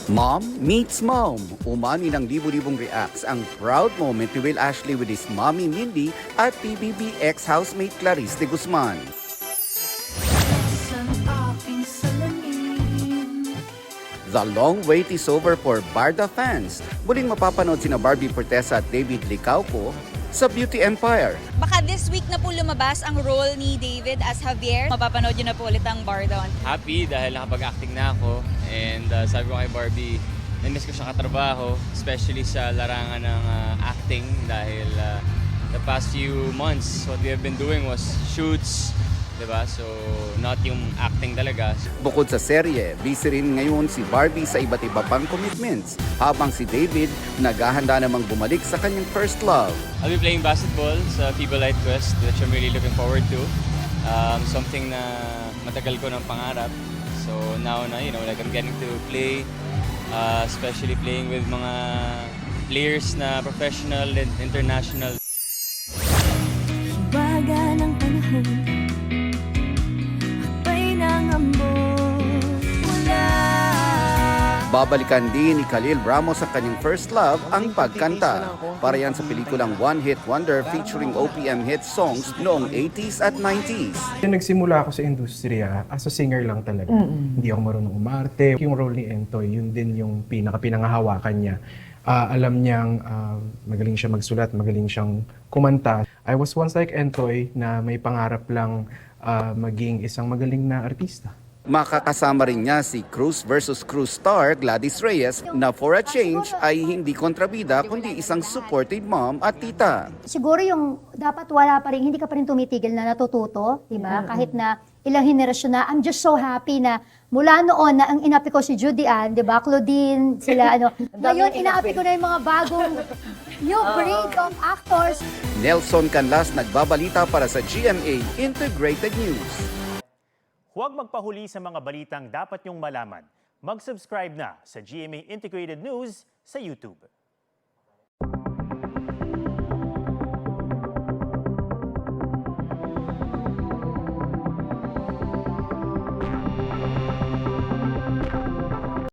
Mom meets mom. Umani ng libu-libong reacts ang proud moment ni Will Ashley with his mommy Mindy at PBB ex-housemate Clarice de Guzman. The long wait is over for Barda fans. Muling mapapanood sina Barbie Fortesa at David Licauco sa Beauty Empire. Baka this week na po lumabas ang role ni David as Javier. Mapapanood yun na po ulit ang Barda. Happy dahil nakapag-acting na ako and sabi ko kay Barbie, na-miss ko siya katrabaho, especially sa larangan ng acting dahil the past few months, what we have been doing was shoots, diba? So, not yung acting talaga. Bukod sa serye, busy rin ngayon si Barbie sa iba't iba pang commitments, habang si David naghahanda namang bumalik sa kanyang first love. I'll be playing basketball sa FIBA Light Quest, which I'm really looking forward to. Something na matagal ko ng pangarap. So now na, like I'm getting to play, especially playing with mga players na professional and international. Baga ng panahon, akbay ng ambon, wala. Babalikan din ni Khalil Ramos sa kanyang first love, ang pagkanta. Para yan sa pelikulang One Hit Wonder featuring OPM hit songs noong 80s at 90s. Nagsimula ako sa industriya as a singer lang talaga. Hindi ako marunong umarte. Yung role ni Entoy, yun din yung pinangahawakan niya. Alam niyang magaling siya magsulat, magaling siyang kumanta. I was once like Entoy na may pangarap lang maging isang magaling na artista. Makakasama rin niya si Cruz versus Cruz star Gladys Reyes na for a change ay hindi kontrabida kundi isang supportive mom at tita. Siguro yung dapat wala pa rin, hindi ka pa rin tumitigil na natututo, di ba? Kahit na ilang henerasyon na, I'm just so happy na mula noon na ang inapi ko si Judy Ann, di ba? Claudine, sila ano. Ngayon, inaapi ko na yung mga bagong new breed of actors. Nelson Canlas nagbabalita para sa GMA Integrated News. Huwag magpahuli sa mga balitang dapat niyong malaman. Mag-subscribe na sa GMA Integrated News sa YouTube.